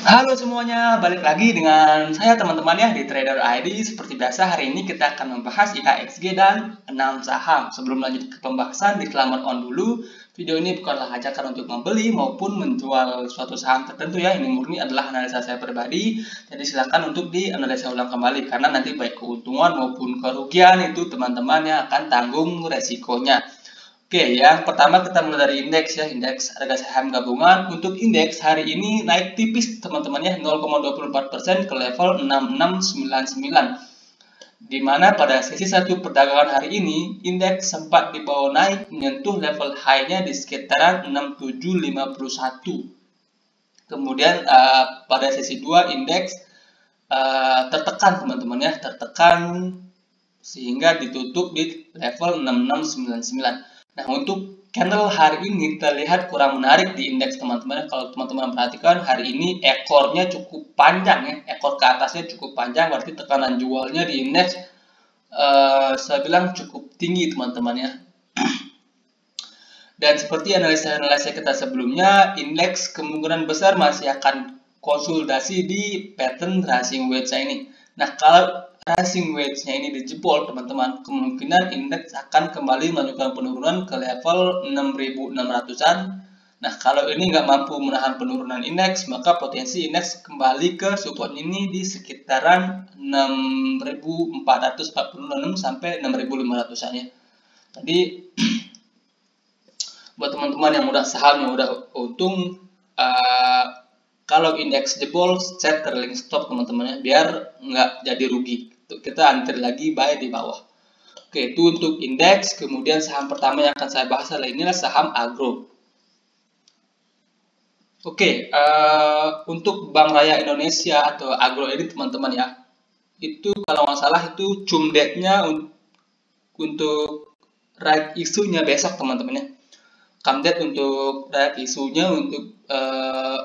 Halo semuanya, balik lagi dengan saya teman-teman ya di Trader ID. Seperti biasa hari ini kita akan membahas IHSG dan 6 saham. Sebelum lanjut ke pembahasan, disclaimer on dulu. Video ini bukanlah ajakan untuk membeli maupun menjual suatu saham tertentu ya. Ini murni adalah analisa saya pribadi. Jadi silakan untuk dianalisa ulang kembali karena nanti baik keuntungan maupun kerugian itu teman-teman yang akan tanggung resikonya. Oke, yang pertama kita mulai dari indeks ya, indeks harga saham gabungan. Untuk indeks hari ini naik tipis teman-teman ya, 0,24% ke level 6699. Di mana pada sesi satu perdagangan hari ini, indeks sempat dibawa naik menyentuh level high-nya di sekitaran 6751. Kemudian pada sesi 2 indeks tertekan teman-teman ya, tertekan sehingga ditutup di level 6699. Nah, untuk candle hari ini terlihat kurang menarik di indeks teman-teman. Kalau teman-teman perhatikan hari ini ekornya cukup panjang ya, ekor ke atasnya cukup panjang, berarti tekanan jualnya di indeks saya bilang cukup tinggi teman-teman ya. Dan seperti analisa kita sebelumnya, indeks kemungkinan besar masih akan konsolidasi di pattern rising wedge ini. Nah, kalau rising wedge-nya ini dijebol teman-teman, kemungkinan indeks akan kembali melanjutkan penurunan ke level 6.600-an. Nah, kalau ini nggak mampu menahan penurunan indeks, maka potensi indeks kembali ke support ini di sekitaran 6.446 sampai 6.500-an ya. Tadi buat teman-teman yang udah saham yang udah untung, kalau indeks jebol, set trailing stop teman-teman ya, biar nggak jadi rugi. Kita antri lagi buy di bawah. Oke, itu untuk indeks. Kemudian saham pertama yang akan saya bahas adalah inilah saham agro. Oke, untuk Bank Raya Indonesia atau agro ini teman-teman ya, itu kalau nggak salah itu cum date-nya untuk right isunya besok teman-teman ya. Come date untuk right isunya untuk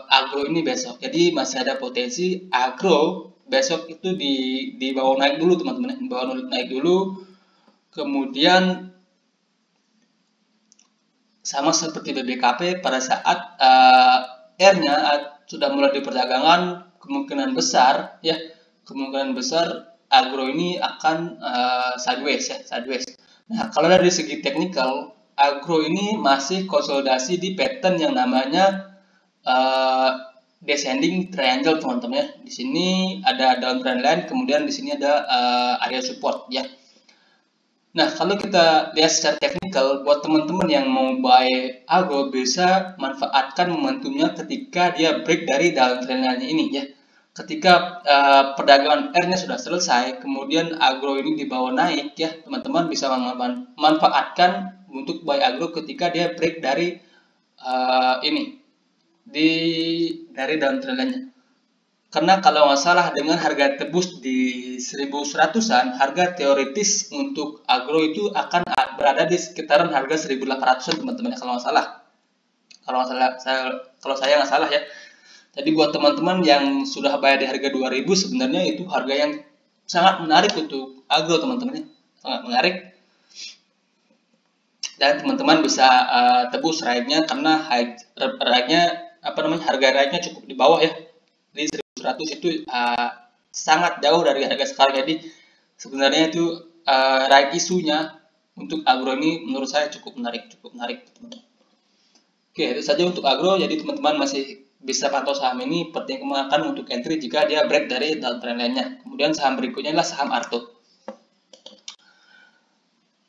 agro ini besok. Jadi masih ada potensi agro besok itu di bawah naik dulu teman-teman, di bawah naik dulu. Kemudian sama seperti BBKP pada saat R-nya sudah mulai di perdagangan, kemungkinan besar ya, kemungkinan besar agro ini akan sideways ya, sideways. Nah, kalau dari segi teknikal, agro ini masih konsolidasi di pattern yang namanya descending triangle teman-teman ya. Di sini ada downtrend line, kemudian di sini ada area support ya. Nah, kalau kita lihat secara teknikal, buat teman-teman yang mau buy agro bisa manfaatkan momentumnya ketika dia break dari downtrend line ini ya. Ketika perdagangan R-nya sudah selesai, kemudian agro ini dibawa naik ya, teman-teman bisa memanfaatkan untuk buy agro ketika dia break dari dari downtrend line-nya. Karena kalau nggak salah dengan harga tebus di 1100-an, harga teoritis untuk agro itu akan berada di sekitaran harga 1800-an teman-teman kalau nggak salah. Kalau saya nggak salah ya. Jadi buat teman-teman yang sudah bayar di harga 2000 sebenarnya itu harga yang sangat menarik untuk agro teman-teman ya. Sangat menarik. Dan teman-teman bisa tebus rate-nya karena harga rate-nya cukup di bawah ya. Di 1100 itu sangat jauh dari harga sekarang. Jadi sebenarnya itu right isunya untuk agro ini menurut saya cukup menarik teman-teman. Oke, itu saja untuk agro. Jadi teman-teman masih bisa pantau saham ini, pertimbangkan untuk entry jika dia break dari downtrend line-nya. Kemudian saham berikutnya adalah saham Arto.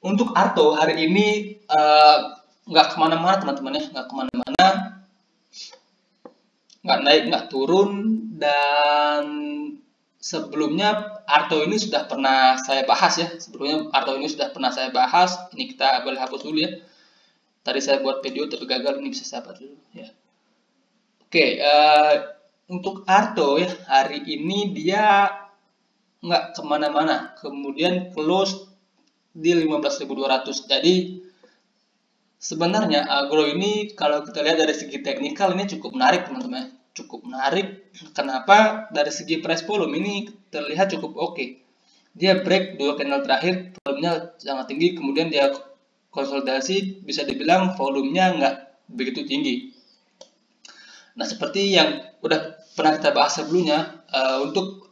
Untuk Arto hari ini nggak kemana-mana teman-teman ya, nggak kemana-mana, nggak naik nggak turun. Dan sebelumnya Arto ini sudah pernah saya bahas ya, ini kita boleh hapus dulu ya, tadi saya buat video tapi gagal, ini bisa saya hapus dulu ya. Oke, untuk Arto ya hari ini dia nggak kemana-mana, kemudian close di 15.200. Jadi sebenarnya agro ini kalau kita lihat dari segi teknikal ini cukup menarik teman-teman, cukup menarik. Kenapa? Dari segi price volume ini terlihat cukup oke. Dia break dua candle terakhir, volumenya sangat tinggi, kemudian dia konsolidasi, bisa dibilang volumenya nggak begitu tinggi. Nah, seperti yang udah pernah kita bahas sebelumnya, untuk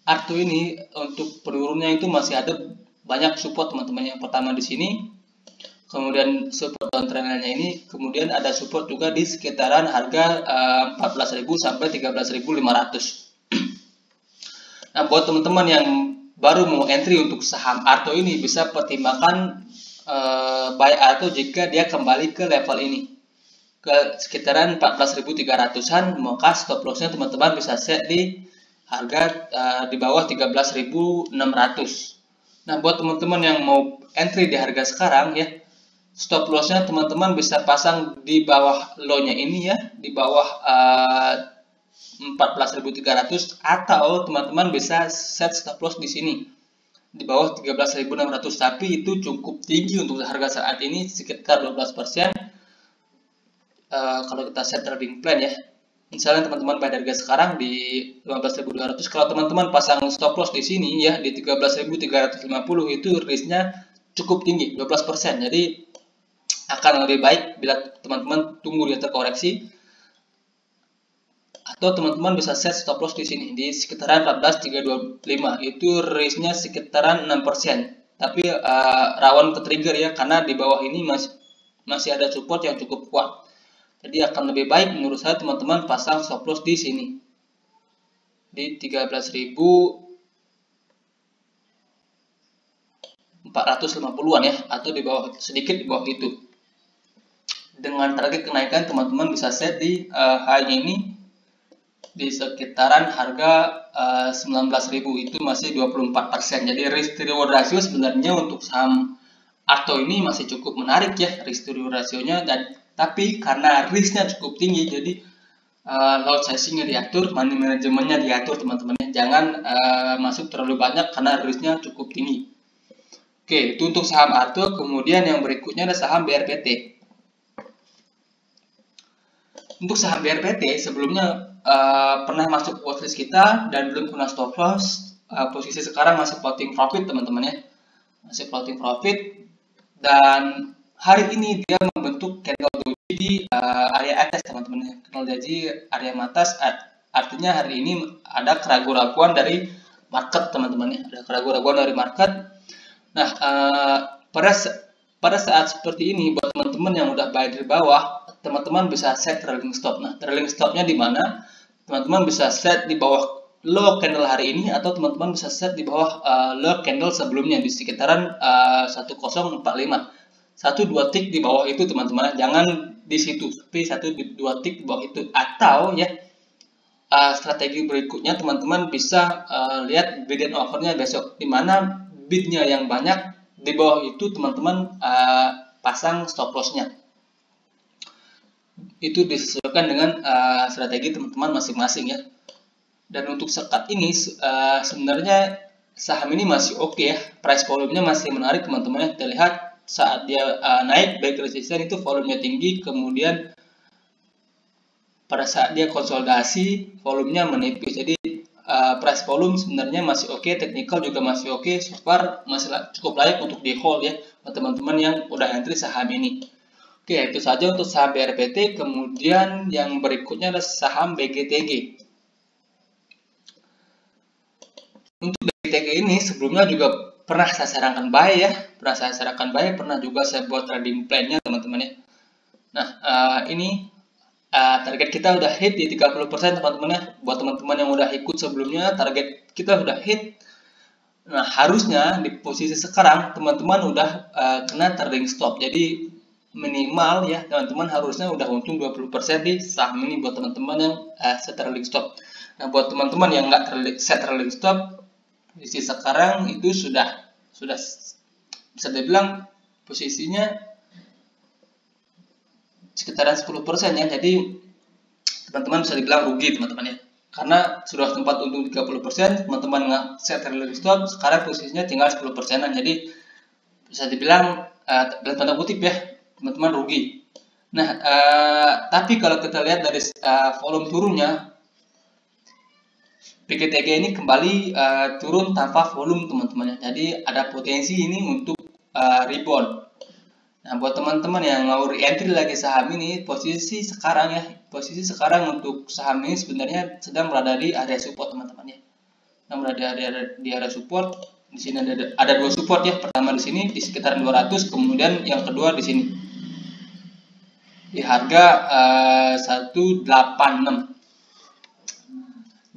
Arto ini, untuk penurunnya itu masih ada banyak support teman-teman. Yang pertama di sini, kemudian support downtrendnya ini, kemudian ada support juga di sekitaran harga 14.000 sampai 13.500. Nah, buat teman-teman yang baru mau entry untuk saham Arto ini, bisa pertimbangkan buy Arto jika dia kembali ke level ini, ke sekitaran 14.300-an, maka stop lossnya teman-teman bisa set di harga di bawah 13.600. Nah, buat teman-teman yang mau entry di harga sekarang ya, stop lossnya teman-teman bisa pasang di bawah low-nya ini ya, di bawah 14.300, atau teman-teman bisa set stop loss di sini di bawah 13.600, tapi itu cukup tinggi untuk harga saat ini, sekitar 12%. Kalau kita set trading plan ya, misalnya teman-teman buy harga sekarang di 15.200, kalau teman-teman pasang stop loss di sini ya di 13.350, itu risknya cukup tinggi, 12%. Jadi akan lebih baik bila teman-teman tunggu dia terkoreksi, atau teman-teman bisa set stop loss di sini di sekitaran 14.325, itu risknya sekitaran 6%, tapi rawan ke trigger ya, karena di bawah ini masih ada support yang cukup kuat. Jadi akan lebih baik menurut saya teman-teman pasang stop loss di sini di 13.450-an ya, atau di bawah, sedikit di bawah itu. Dengan target kenaikan teman-teman bisa set di high ini di sekitaran harga 19.000, itu masih 24%. Jadi risk to reward ratio sebenarnya untuk saham Arto ini masih cukup menarik ya, risk to reward rasionya, dan tapi karena risknya cukup tinggi, jadi lot sizingnya diatur, money manajemennya diatur teman-teman. Jangan masuk terlalu banyak karena risknya cukup tinggi. Oke, itu untuk saham Arto. Kemudian yang berikutnya ada saham BRPT. Untuk saham BRPT sebelumnya pernah masuk watchlist kita dan belum kena stop loss. Posisi sekarang masih floating profit teman-teman ya, masih floating profit, dan hari ini dia membentuk candle doji di area atas teman-teman ya, candle doji area atas, artinya hari ini ada keraguan-keraguan dari market teman-teman ya, ada keraguan-keraguan dari market. Nah, pada saat seperti ini, buat teman-teman yang udah buy dari bawah, teman-teman bisa set trailing stop. Nah, trailing stopnya di mana? Teman-teman bisa set di bawah low candle hari ini, atau teman-teman bisa set di bawah low candle sebelumnya di sekitaran 1045. 1-2 tick di bawah itu teman-teman, jangan di situ, tapi 1-2 tick di bawah itu. Atau ya, strategi berikutnya teman-teman bisa lihat bid and offer-nya besok, di mana bidnya yang banyak, di bawah itu teman-teman pasang stop loss-nya. Itu disesuaikan dengan strategi teman-teman masing-masing ya. Dan untuk saat ini sebenarnya saham ini masih oke ya, price volumenya masih menarik teman-teman ya. Kita lihat saat dia naik back resisten itu volumenya tinggi, kemudian pada saat dia konsolidasi volumenya menipis. Jadi price volume sebenarnya masih oke, technical juga masih oke, so far masih cukup layak untuk di hold ya buat teman-teman yang udah entry saham ini. Oke, itu saja untuk saham BRPT. Kemudian yang berikutnya adalah saham BGTG. Untuk BGTG ini sebelumnya juga pernah saya sarankan buy ya, pernah juga saya buat trading plan-nya teman-teman ya. Nah, ini target kita udah hit di 30% teman-teman ya. Buat teman-teman yang udah ikut sebelumnya, target kita udah hit. Nah, harusnya di posisi sekarang teman-teman udah kena trading stop. Jadi minimal ya teman-teman harusnya udah untung 20% di saham ini buat teman-teman yang set trading stop. Nah, buat teman-teman yang nggak set trading stop, posisi sekarang itu sudah bisa dibilang posisinya sekitaran 10% ya. Jadi teman-teman bisa dibilang rugi teman-teman ya, karena sudah sempat untung 30%, teman-teman nggak set trading stop, sekarang posisinya tinggal 10%an. Jadi bisa dibilang dalam tanda kutip ya, teman-teman rugi. Nah, tapi kalau kita lihat dari volume turunnya, BGTG ini kembali turun tanpa volume teman-teman ya. Jadi ada potensi ini untuk rebound. Nah, buat teman-teman yang mau re-entry lagi saham ini, posisi sekarang ya posisi sekarang untuk saham ini sebenarnya sedang berada di area support teman-teman ya. Sedang berada di area support. Di sini ada dua support ya. Pertama di sini di sekitaran 200, kemudian yang kedua di sini di harga 186.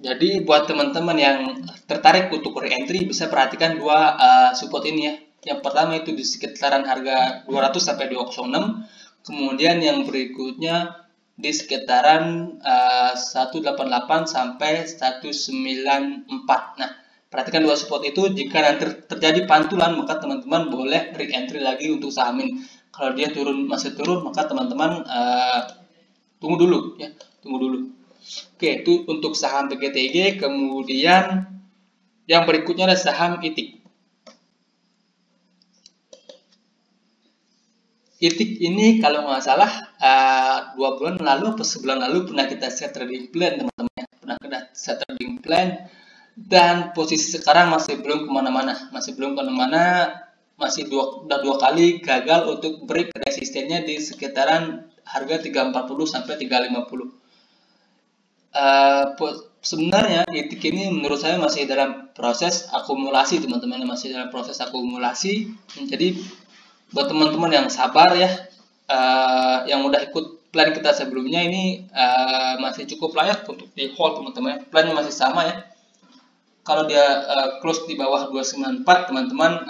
Jadi buat teman-teman yang tertarik untuk re-entry bisa perhatikan dua support ini ya. Yang pertama itu di sekitaran harga 200 sampai 206. Kemudian yang berikutnya di sekitaran 188 sampai 194. Nah, perhatikan dua support itu. Jika nanti terjadi pantulan, maka teman-teman boleh re-entry lagi untuk saham ini. Kalau dia masih turun, maka teman-teman tunggu dulu ya, tunggu dulu. Oke, itu untuk saham PGTG. Kemudian yang berikutnya adalah saham ITIK. ITIK ini kalau nggak salah 2 bulan lalu atau sebulan lalu pernah kita set trading plan teman-teman, pernah kita set trading plan, dan posisi sekarang masih belum kemana-mana, masih udah dua kali gagal untuk break resistennya di sekitaran harga 340 sampai 350. Sebenarnya ITIK ini menurut saya masih dalam proses akumulasi teman-teman, masih dalam proses akumulasi. Jadi buat teman-teman yang sabar ya, yang udah ikut plan kita sebelumnya ini masih cukup layak untuk di hold teman-teman. Plannya masih sama ya. Kalau dia close di bawah 294 teman-teman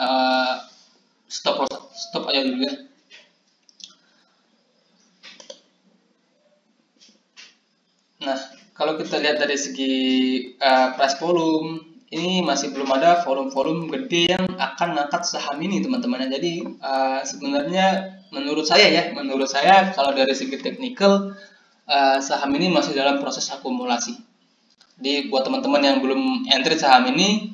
stop aja dulu ya. Nah, kalau kita lihat dari segi price volume, ini masih belum ada volume gede yang akan ngangkat saham ini teman-teman. Jadi sebenarnya menurut saya kalau dari segi teknikal saham ini masih dalam proses akumulasi. Jadi buat teman-teman yang belum entry saham ini,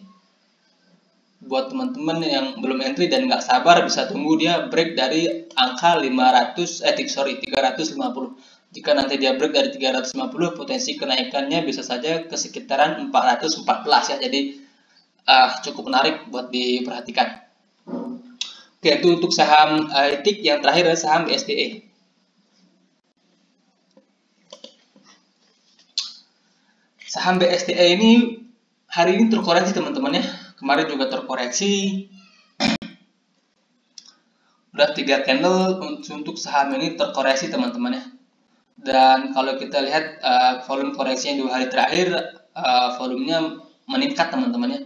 dan nggak sabar bisa tunggu dia break dari angka 350. Jika nanti dia break dari 350, potensi kenaikannya bisa saja ke sekitaran 414 ya. Jadi cukup menarik buat diperhatikan. Oke, itu untuk saham ITIK. Yang terakhir adalah saham BSDE. Saham BSDE ini hari ini terkoreksi teman-teman ya. Kemarin juga terkoreksi. Udah 3 candle untuk saham ini terkoreksi teman-teman ya. Dan kalau kita lihat volume koreksi yang 2 hari terakhir, volumenya meningkat teman-teman ya.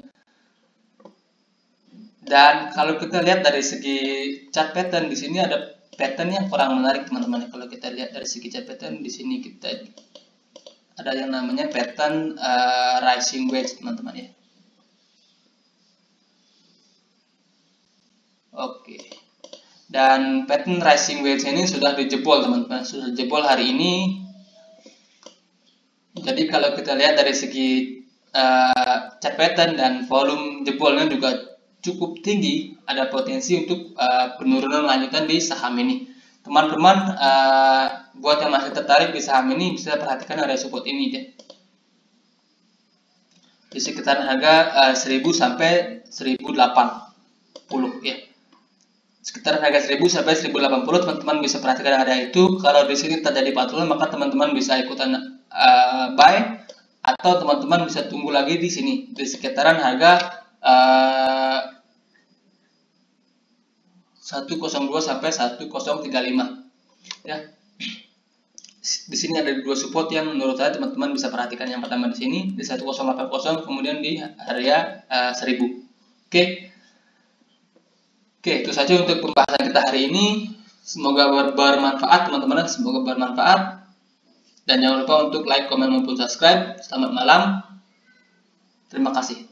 Dan kalau kita lihat dari segi chart pattern, di sini ada pattern yang kurang menarik teman-teman. Kalau kita lihat dari segi chart pattern, di sini kita ada yang namanya pattern rising wedge teman-teman ya. Oke. Dan pattern rising wedge ini sudah dijebol teman-teman, sudah jebol hari ini. Jadi kalau kita lihat dari segi chart pattern dan volume jebolnya juga cukup tinggi, ada potensi untuk penurunan lanjutan di saham ini. Teman-teman buat yang masih tertarik di saham ini bisa perhatikan area support ini deh. Di sekitar harga 1000 sampai 1080 ya. Sekitar harga 1000 sampai 1080 teman-teman bisa perhatikan area itu. Kalau di sini terjadi pantulan maka teman-teman bisa ikutan buy, atau teman-teman bisa tunggu lagi di sini di sekitaran harga 102 sampai 1035 ya. Di sini ada dua support yang menurut saya teman-teman bisa perhatikan. Yang pertama di sini di 1080, kemudian di area 1000. Oke, itu saja untuk pembahasan kita hari ini. Semoga bermanfaat teman-teman, semoga bermanfaat. Dan jangan lupa untuk like, komen, maupun subscribe. Selamat malam. Terima kasih.